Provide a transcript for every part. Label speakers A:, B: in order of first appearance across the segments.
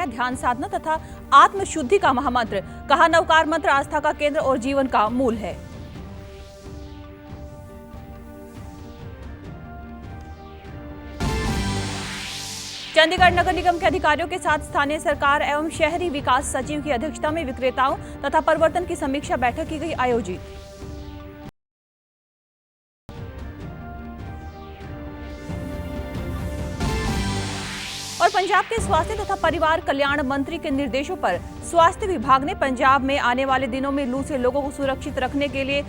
A: ध्यान साधना तथा आत्मशुद्धि का महामंत्र। कहा नवकार मंत्र आस्था का केंद्र और जीवन का मूल है। चंडीगढ़ नगर निगम के अधिकारियों के साथ स्थानीय सरकार एवं शहरी विकास सचिव की अध्यक्षता में विक्रेताओं तथा परिवर्तन की समीक्षा बैठक की गई आयोजित। और पंजाब के स्वास्थ्य तथा परिवार कल्याण मंत्री के निर्देशों पर स्वास्थ्य विभाग ने पंजाब में आने वाले दिनों में लू से लोगों को सुरक्षित रखने के लिए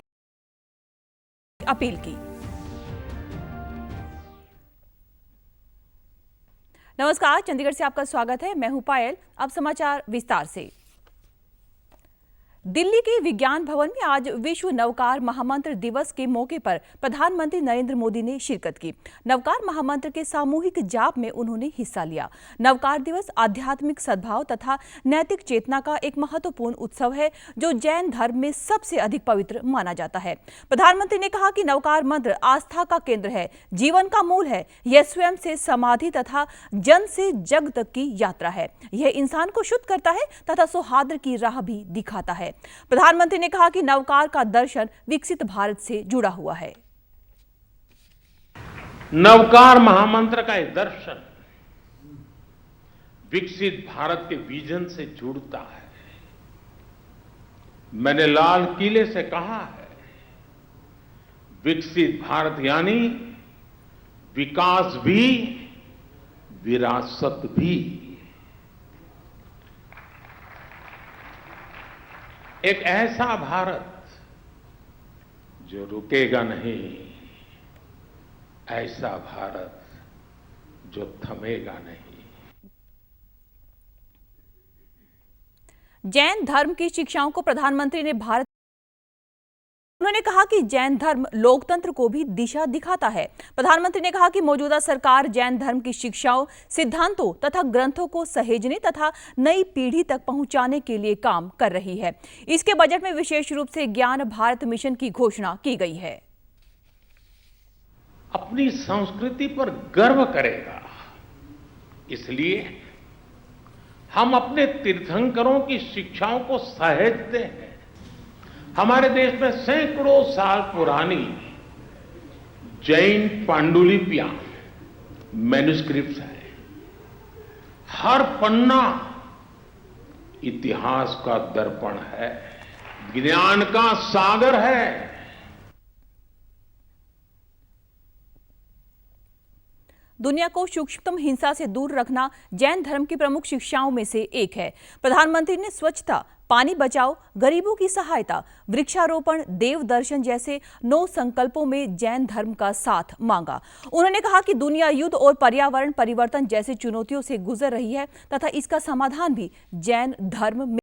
A: अपील की। नमस्कार, चंडीगढ़ से आपका स्वागत है। मैं हूं पायल। अब समाचार विस्तार से। दिल्ली के विज्ञान भवन में आज विश्व नवकार महामंत्र दिवस के मौके पर प्रधानमंत्री नरेंद्र मोदी ने शिरकत की। नवकार महामंत्र के सामूहिक जाप में उन्होंने हिस्सा लिया। नवकार दिवस आध्यात्मिक सद्भाव तथा नैतिक चेतना का एक महत्वपूर्ण उत्सव है जो जैन धर्म में सबसे अधिक पवित्र माना जाता है। प्रधानमंत्री ने कहा कि नवकार मंत्र आस्था का केंद्र है, जीवन का मूल है। यह स्वयं से समाधि तथा जन से जग तक की यात्रा है। यह इंसान को शुद्ध करता है तथा सौहार्द की राह भी दिखाता है। प्रधानमंत्री ने कहा कि नवकार का दर्शन विकसित भारत से जुड़ा हुआ है।
B: नवकार महामंत्र का एक दर्शन विकसित भारत के विजन से जुड़ता है। मैंने लाल किले से कहा है, विकसित भारत यानी विकास भी विरासत भी। एक ऐसा भारत जो रुकेगा नहीं, ऐसा भारत जो थमेगा नहीं।
A: जैन धर्म की शिक्षाओं को प्रधानमंत्री ने भारत उन्होंने कहा कि जैन धर्म लोकतंत्र को भी दिशा दिखाता है। प्रधानमंत्री ने कहा कि मौजूदा सरकार जैन धर्म की शिक्षाओं, सिद्धांतों तथा ग्रंथों को सहेजने तथा नई पीढ़ी तक पहुंचाने के लिए काम कर रही है। इसके बजट में विशेष रूप से ज्ञान भारत मिशन की घोषणा की गई है।
B: अपनी संस्कृति पर गर्व करेगा, इसलिए हम अपने तीर्थंकरों की शिक्षाओं को सहेजते हैं। हमारे देश में सैकड़ों साल पुरानी जैन पांडुलिपियां, मैन्युस्क्रिप्ट्स हैं। हर पन्ना इतिहास का दर्पण है, ज्ञान का सागर है।
A: दुनिया को सूक्ष्मतम हिंसा से दूर रखना जैन धर्म की प्रमुख शिक्षाओं में से एक है। प्रधानमंत्री ने स्वच्छता, पानी बचाओ, गरीबों की सहायता, वृक्षारोपण, देव दर्शन जैसे 9 संकल्पों में जैन धर्म का साथ मांगा। उन्होंने कहा कि दुनिया युद्ध और पर्यावरण परिवर्तन जैसी चुनौतियों से गुजर रही है तथा इसका समाधान भी जैन धर्म में।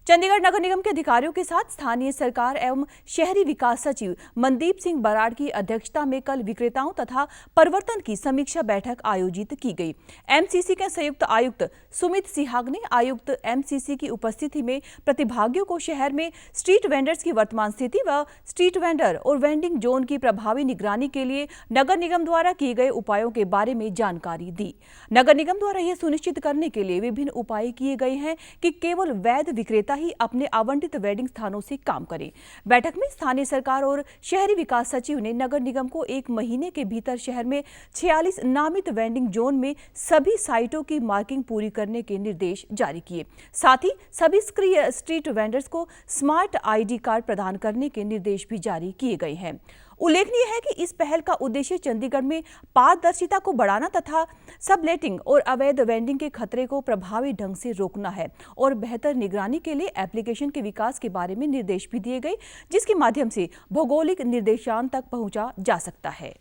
A: चंडीगढ़ नगर निगम के अधिकारियों के साथ स्थानीय सरकार एवं शहरी विकास सचिव मनदीप सिंह बराड़ की अध्यक्षता में कल विक्रेताओं तथा परिवर्तन की समीक्षा बैठक आयोजित की गई। एमसीसी के संयुक्त आयुक्त सुमित सिहाग ने आयुक्त एमसीसी की उपस्थिति में प्रतिभागियों को शहर में स्ट्रीट वेंडर्स की वर्तमान स्थिति व स्ट्रीट वेंडर और वेंडिंग जोन की प्रभावी निगरानी के लिए नगर निगम द्वारा किए गए उपायों के बारे में जानकारी दी। नगर निगम द्वारा यह सुनिश्चित करने के लिए विभिन्न उपाय किए गए हैं कि केवल वैध विक्रेता ही अपने आवंटित वेंडिंग स्थानों से काम करें। बैठक में स्थानीय सरकार और शहरी विकास सचिव ने नगर निगम को 1 महीने के भीतर शहर में 46 नामित वेंडिंग जोन में सभी साइटों की मार्किंग पूरी करने के निर्देश जारी किए। साथ ही सभी स्ट्रीट वेंडर्स को स्मार्ट आईडी कार्ड प्रदान करने के निर्देश भी जारी किए गए हैं। उल्लेखनीय है कि इस पहल का उद्देश्य चंडीगढ़ में पारदर्शिता को बढ़ाना तथा सबलेटिंग और अवैध वेंडिंग के खतरे को प्रभावी ढंग से रोकना है और बेहतर निगरानी के लिए एप्लीकेशन के विकास के बारे में निर्देश भी दिए गए, जिसके माध्यम से भौगोलिक निर्देशांक तक पहुंचा जा सकता है।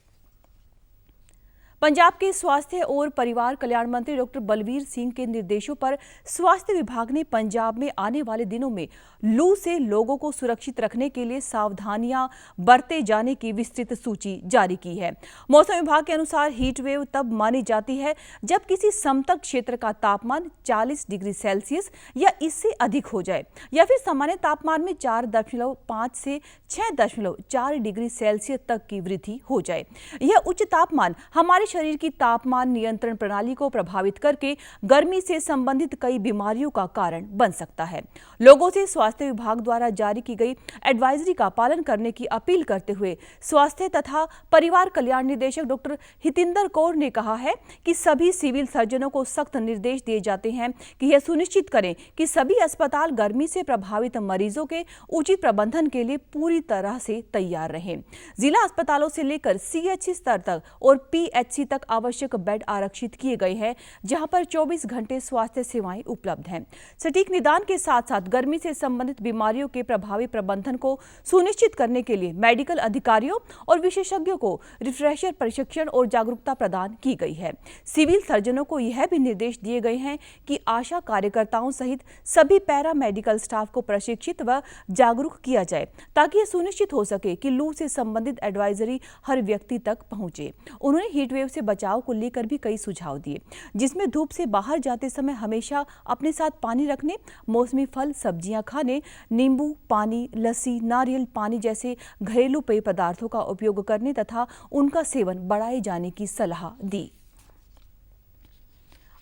A: पंजाब के स्वास्थ्य और परिवार कल्याण मंत्री डॉक्टर बलवीर सिंह के निर्देशों पर स्वास्थ्य विभाग ने पंजाब में आने वाले दिनों में लू से लोगों को सुरक्षित रखने के लिए सावधानियां बरते जाने की विस्तृत सूची जारी की है। मौसम विभाग के अनुसार हीट वेव तब मानी जाती है जब किसी समतल क्षेत्र का तापमान 40 डिग्री सेल्सियस या इससे अधिक हो जाए या फिर सामान्य तापमान में 4.5 से 6.4 डिग्री सेल्सियस तक की वृद्धि हो जाए। यह उच्च तापमान हमारे शरीर की तापमान नियंत्रण प्रणाली को प्रभावित करके गर्मी से संबंधित कई बीमारियों का कारण बन सकता है। लोगों से स्वास्थ्य विभाग द्वारा जारी की गई एडवाइजरी का पालन करने की अपील करते हुए स्वास्थ्य तथा परिवार कल्याण निदेशक डॉक्टर हितेंद्र कौर ने कहा है कि सभी सिविल सर्जनों को सख्त निर्देश दिए जाते हैं कि यह सुनिश्चित करें कि सभी अस्पताल गर्मी से प्रभावित मरीजों के उचित प्रबंधन के लिए पूरी तरह से तैयार रहें। जिला अस्पतालों से लेकर सीएचसी स्तर तक और पीएचसी तक आवश्यक बेड आरक्षित किए गए हैं, जहां पर 24 घंटे स्वास्थ्य सेवाएं उपलब्ध हैं। सटीक निदान के साथ साथ गर्मी से संबंधित बीमारियों के प्रभावी प्रबंधन को सुनिश्चित करने के लिए मेडिकल अधिकारियों और विशेषज्ञों को रिफ्रेशर प्रशिक्षण और जागरूकता प्रदान की गई है। सिविल सर्जनों को यह भी निर्देश दिए गए हैं कि आशा कार्यकर्ताओं सहित सभी पैरा मेडिकल स्टाफ को प्रशिक्षित व जागरूक किया जाए ताकि यह सुनिश्चित हो सके कि लू से संबंधित एडवाइजरी हर व्यक्ति तक पहुंचे। उन्होंने हीट वेव से बचाव को लेकर भी कई सुझाव दिए, जिसमें धूप से बाहर जाते समय हमेशा अपने साथ पानी रखने, मौसमी फल सब्जियां खाने, नींबू पानी, लस्सी, नारियल पानी जैसे घरेलू पेय पदार्थों का उपयोग करने तथा उनका सेवन बढ़ाए जाने की सलाह दी।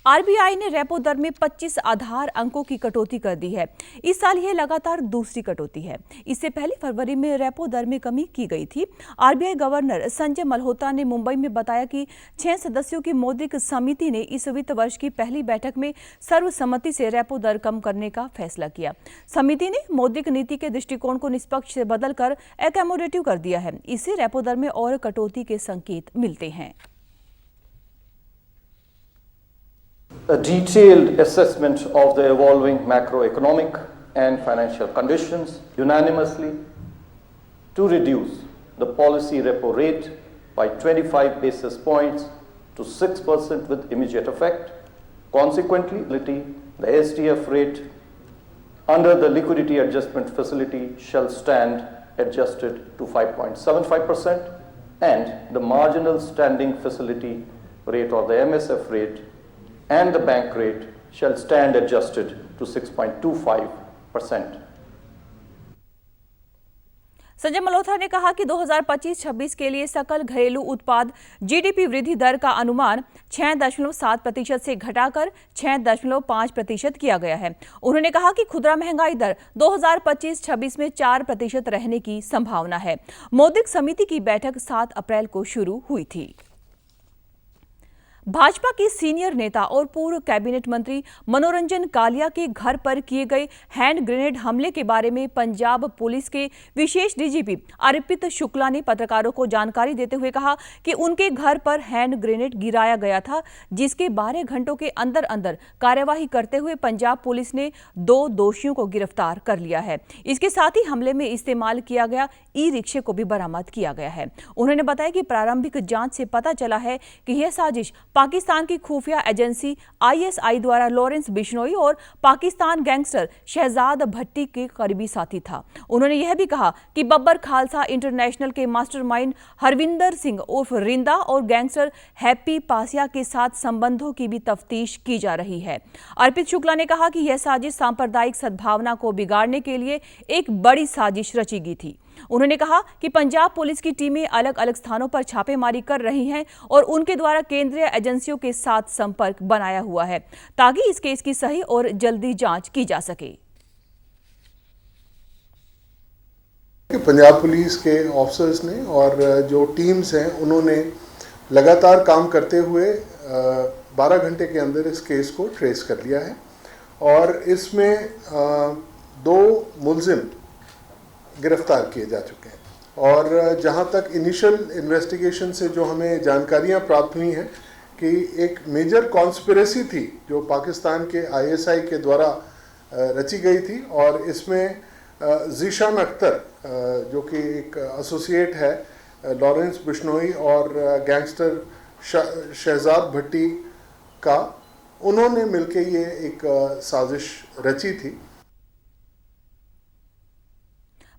A: आरबीआई ने रेपो दर में 25 आधार अंकों की कटौती कर दी है। इस साल यह लगातार दूसरी कटौती है। इससे पहले फरवरी में रेपो दर में कमी की गई थी। आरबीआई गवर्नर संजय मल्होत्रा ने मुंबई में बताया कि 6 सदस्यों की मौद्रिक समिति ने इस वित्त वर्ष की पहली बैठक में सर्वसम्मति से रेपो दर कम करने का फैसला किया। समिति ने मौद्रिक नीति के दृष्टिकोण को निष्पक्ष से बदलकर एकोमोडेटिव कर दिया है। इससे रेपो दर में और कटौती के संकेत मिलते हैं।
C: A detailed assessment of the evolving macroeconomic and financial conditions unanimously to reduce the policy repo rate by 25 basis points to 6% with immediate effect. Consequently, the SDF rate under the liquidity adjustment facility shall stand adjusted to 5.75% and the marginal standing facility rate or the MSF rate and the bank rate shall stand adjusted to 6.25%.
A: Sanjay Malhotra ने कहा कि 2025-26 के लिए सकल घरेलू उत्पाद GDP वृद्धि दर का अनुमान 6.7% से घटाकर 6.5% किया गया है। उन्होंने कहा कि खुदरा महंगाई दर 2025-26 में 4% रहने की संभावना है। मौद्रिक समिति की बैठक 7 अप्रैल को शुरू हुई थी। भाजपा के सीनियर नेता और पूर्व कैबिनेट मंत्री मनोरंजन कालिया के घर पर किए गए हैंड ग्रेनेड हमले के बारे में पंजाब पुलिस के विशेष डीजीपी अर्पित शुक्ला ने पत्रकारों को जानकारी देते हुए कहा कि उनके घर पर हैंड ग्रेनेड गिराया गया था, जिसके 12 घंटों के अंदर अंदर कार्यवाही करते हुए पंजाब पुलिस ने 2 दोषियों को गिरफ्तार कर लिया है। इसके साथ ही हमले में इस्तेमाल किया गया ई-रिक्शे को भी बरामद किया गया है। उन्होंने बताया कि प्रारंभिक जांच से पता चला है कि यह साजिश पाकिस्तान की खुफिया एजेंसी आईएसआई द्वारा लॉरेंस बिश्नोई और पाकिस्तान गैंगस्टर शहजाद भट्टी के करीबी साथी था। उन्होंने यह भी कहा कि बब्बर खालसा इंटरनेशनल के मास्टरमाइंड हरविंदर सिंह उर्फ रिंदा और गैंगस्टर हैप्पी पासिया के साथ संबंधों की भी तफ्तीश की जा रही है। अर्पित शुक्ला ने कहा कि यह साजिश सांप्रदायिक सद्भावना को बिगाड़ने के लिए एक बड़ी साजिश रची गई थी। उन्होंने कहा कि पंजाब पुलिस की टीमें अलग अलग स्थानों पर छापेमारी कर रही हैं और उनके द्वारा केंद्रीय एजेंसियों के साथ संपर्क बनाया हुआ है ताकि इस केस की सही और जल्दी जांच की जा सके।
D: पंजाब पुलिस के ऑफिसर्स ने और जो टीम्स हैं उन्होंने लगातार काम करते हुए 12 घंटे के अंदर इस केस को ट्रेस कर लिया है और इसमें 2 मुलजिम गिरफ्तार किए जा चुके हैं। और जहां तक इनिशियल इन्वेस्टिगेशन से जो हमें जानकारियां प्राप्त हुई हैं कि एक मेजर कॉन्स्पिरेसी थी जो पाकिस्तान के आईएसआई के द्वारा रची गई थी और इसमें ज़ीशान अख्तर जो कि एक एसोसिएट है लॉरेंस बिश्नोई और गैंगस्टर शहजाद भट्टी का, उन्होंने मिलकर ये एक साजिश रची थी।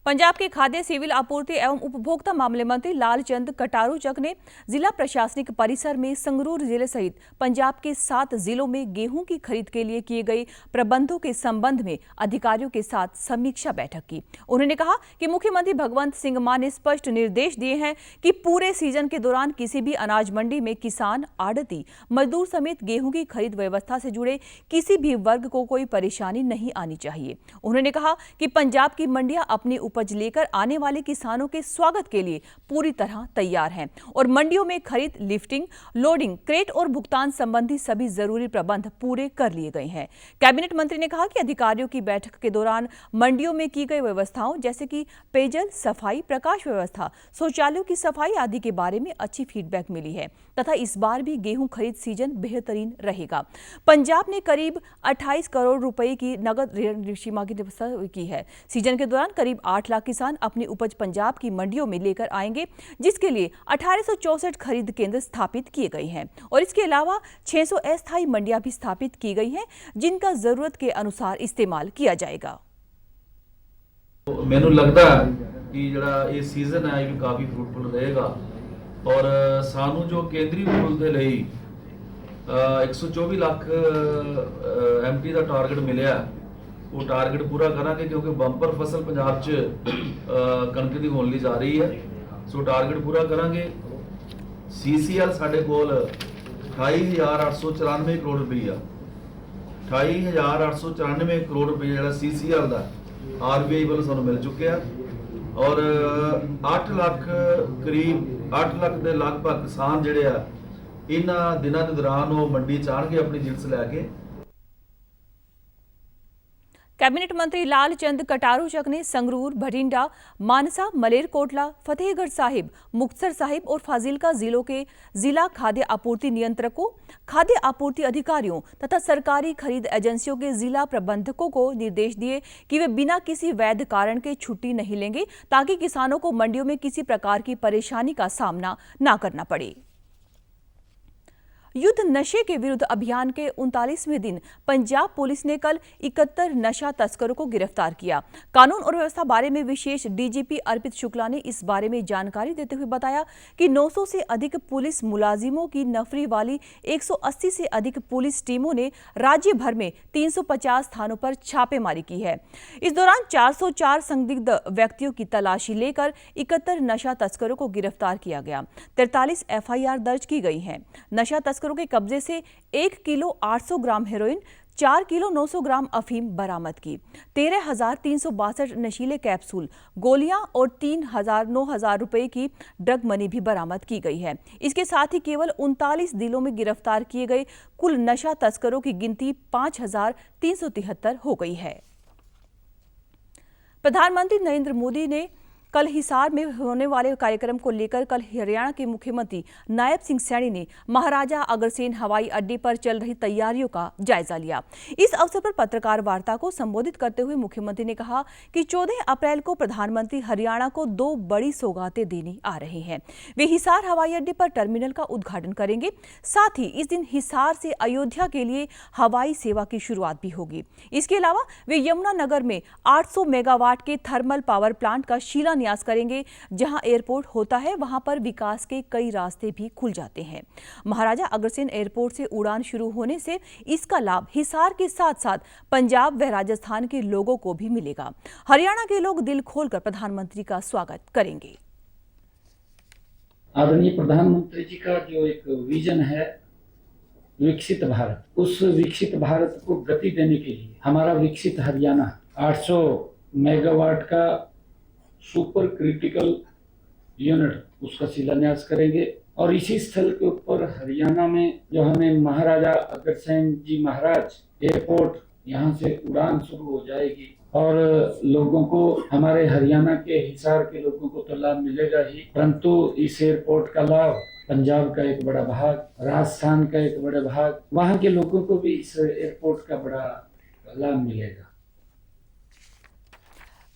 A: पंजाब के खाद्य सिविल आपूर्ति एवं उपभोक्ता मामले मंत्री लालचंद कटारू-चक ने जिला प्रशासनिक परिसर में संगरूर जिले सहित पंजाब के 7 जिलों में गेहूं की खरीद के लिए किए गए प्रबंधों के संबंध में अधिकारियों के साथ समीक्षा बैठक की। उन्होंने कहा कि मुख्यमंत्री भगवंत सिंह मान ने स्पष्ट निर्देश दिए हैं कि पूरे सीजन के दौरान किसी भी अनाज मंडी में किसान, आड़ती, मजदूर समेत गेहूं की खरीद व्यवस्था से जुड़े किसी भी वर्ग को कोई परेशानी नहीं आनी चाहिए। उन्होंने कहा कि पंजाब की मंडियां अपनी उपज लेकर आने वाले किसानों के स्वागत के लिए पूरी तरह तैयार हैं और मंडियों में खरीद, लिफ्टिंग, लोडिंग, क्रेट और भुगतान संबंधी सभी जरूरी प्रबंध पूरे कर लिए गए हैं। कैबिनेट मंत्री ने कहा कि अधिकारियों की बैठक के दौरान मंडियों में की गई व्यवस्थाओं जैसे कि पेयजल, सफाई, प्रकाश व्यवस्था, शौचालयों की सफाई आदि के बारे में अच्छी फीडबैक मिली है तथा इस बार भी गेहूं खरीद सीजन बेहतरीन रहेगा। पंजाब ने करीब 28 करोड़ रुपए की नगद ऋण सीमा की व्यवस्था की है। सीजन के दौरान करीब 8 लाख किसान अपनी उपज पंजाब की मंडियों में लेकर आएंगे, जिसके लिए 1864 खरीद केंद्र स्थापित किए गए हैं और इसके अलावा 600 अस्थायी मंडियां भी स्थापित की गई हैं, जिनका जरूरत के अनुसार इस्तेमाल किया जाएगा।
E: ਮੈਨੂੰ ਲੱਗਦਾ ਕਿ ਜਿਹੜਾ ਇਹ ਸੀਜ਼ਨ ਹੈ ਇਹ ਵੀ ਕਾਫੀ ਫਰੂਟਫੁਲ ਰਹੇਗਾ ਔਰ ਸਾਨੂੰ ਜੋ ਕੇਂਦਰੀ ਰੂਲ ਦੇ ਲਈ 124 ਲੱਖ ਐਮਟੀ ਦਾ ਟਾਰਗੇਟ ਮਿਲਿਆ ਉਹ ਟਾਰਗੇਟ ਪੂਰਾ ਕਰਾਂਗੇ ਕਿਉਂਕਿ ਬੰਪਰ ਫਸਲ ਪੰਜਾਬ 'ਚ ਕਣਕ ਦੀ ਹੋਣ ਲਈ ਜਾ ਰਹੀ ਹੈ। ਸੋ ਟਾਰਗੇਟ ਪੂਰਾ ਕਰਾਂਗੇ। ਸੀਸੀਐਲ ਸਾਡੇ ਕੋਲ 28894 ਕਰੋੜ ਰੁਪਈਆ 28894 ਕਰੋੜ ਰੁਪਈਆ ਜਿਹੜਾ ਸੀਸੀਐਲ ਦਾ ਆਰਬੀਆਈ ਵੱਲੋਂ ਸਾਨੂੰ ਮਿਲ ਚੁੱਕਿਆ ਔਰ 8 ਲੱਖ ਕਰੀਬ 8 ਲੱਖ ਦੇ ਲਗਭਗ ਕਿਸਾਨ ਜਿਹੜੇ ਆ ਇਹਨਾਂ ਦਿਨਾਂ ਦੇ ਦੌਰਾਨ ਉਹ ਮੰਡੀ ਚ ਆਣਗੇ ਆਪਣੀ ਜਿਣਸ ਲੈ ਕੇ।
A: कैबिनेट मंत्री लालचंद कटारू-चक ने संगरूर, भटिंडा, मानसा, मलेरकोटला, फतेहगढ़ साहिब, मुक्तसर साहिब और फाजिलका जिलों के जिला खाद्य आपूर्ति नियंत्रकों, खाद्य आपूर्ति अधिकारियों तथा सरकारी खरीद एजेंसियों के जिला प्रबंधकों को निर्देश दिए कि वे बिना किसी वैध कारण के छुट्टी नहीं लेंगे ताकि किसानों को मंडियों में किसी प्रकार की परेशानी का सामना न करना पड़े। युद्ध नशे के विरुद्ध अभियान के 39वें दिन पंजाब पुलिस ने कल 71 नशा तस्करों को गिरफ्तार किया। कानून और व्यवस्था बारे में विशेष डीजीपी अर्पित शुक्ला ने इस बारे में जानकारी देते हुए बताया कि 900 से अधिक पुलिस मुलाजिमों की नफरी वाली 180 से अधिक पुलिस टीमों ने राज्य भर में 350 स्थानों पर छापेमारी की है। इस दौरान 404 संदिग्ध व्यक्तियों की तलाशी लेकर 71 नशा तस्करों को गिरफ्तार किया गया। 43 एफआईआर दर्ज की गई हैं। नशा तस्करों के कब्जे से 1 किलो 800 ग्राम हेरोइन, 4 किलो 900 ग्राम अफीम बरामद की, 13,362 नशीले कैप्सूल, गोलियां और 9,000 रुपए की ड्रग मनी भी बरामद की गई है। इसके साथ ही केवल 39 जिलों में गिरफ्तार किए गए कुल नशा तस्करों की गिनती 5,373 हो गई है। प्रधानमंत्री नरेंद्र मोदी ने कल हिसार में होने वाले कार्यक्रम को लेकर कल हरियाणा के मुख्यमंत्री नायब सिंह सैनी ने महाराजा अग्रसेन हवाई अड्डे पर चल रही तैयारियों का जायजा लिया। इस अवसर पर पत्रकार वार्ता को संबोधित करते हुए मुख्यमंत्री ने कहा कि 14 अप्रैल को प्रधानमंत्री हरियाणा को 2 बड़ी सौगातें देने आ रहे हैं। वे हिसार हवाई अड्डे पर टर्मिनल का उद्घाटन करेंगे। साथ ही इस दिन हिसार से अयोध्या के लिए हवाई सेवा की शुरुआत भी होगी। इसके अलावा वे यमुनानगर में 800 मेगावाट के थर्मल पावर प्लांट का न्यास करेंगे। जहां एयरपोर्ट होता है वहां पर विकास के कई रास्ते भी खुल जाते हैं। महाराजा अग्रसेन एयरपोर्ट से उड़ान शुरू होने से इसका लाभ हिसार के साथ साथ पंजाब व राजस्थान के लोगों को भी मिलेगा। हरियाणा के लोग दिल खोलकर प्रधानमंत्री का स्वागत करेंगे।
F: आदरणीय प्रधानमंत्री जी का जो एक विजन है विकसित भारत, उस विकसित भारत को गति देने के लिए हमारा विकसित हरियाणा 800 मेगावाट का सुपर क्रिटिकल यूनिट उसका शिलान्यास करेंगे और इसी स्थल के ऊपर हरियाणा में जो हमें महाराजा अग्रसेन जी महाराज एयरपोर्ट यहाँ से उड़ान शुरू हो जाएगी और लोगों को, हमारे हरियाणा के हिसार के लोगों को तो लाभ मिलेगा ही, परंतु इस एयरपोर्ट का लाभ पंजाब का एक बड़ा भाग, राजस्थान का एक बड़ा भाग, वहाँ के लोगों को भी इस एयरपोर्ट का बड़ा लाभ मिलेगा।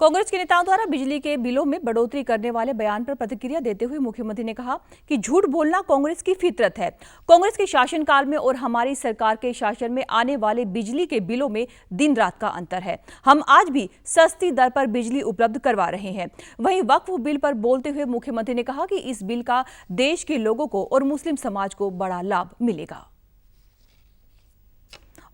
A: कांग्रेस के नेताओं द्वारा बिजली के बिलों में बढ़ोतरी करने वाले बयान पर प्रतिक्रिया देते हुए मुख्यमंत्री ने कहा कि झूठ बोलना कांग्रेस की फितरत है। कांग्रेस के शासनकाल में और हमारी सरकार के शासन में आने वाले बिजली के बिलों में दिन रात का अंतर है। हम आज भी सस्ती दर पर बिजली उपलब्ध करवा रहे हैं। वहीं वक्फ बिल पर बोलते हुए मुख्यमंत्री ने कहा कि इस बिल का देश के लोगों को और मुस्लिम समाज को बड़ा लाभ मिलेगा।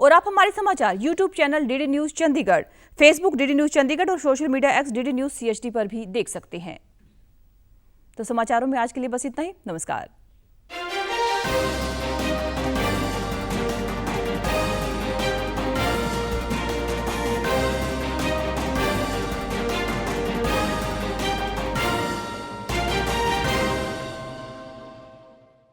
A: और आप हमारे समाचार YouTube channel DD news Chandigarh, Facebook DD news Chandigarh और social media X DD news CHD पर भी देख सकते हैं। तो समाचारों में आज के लिए बस इतना ही। नमस्कार।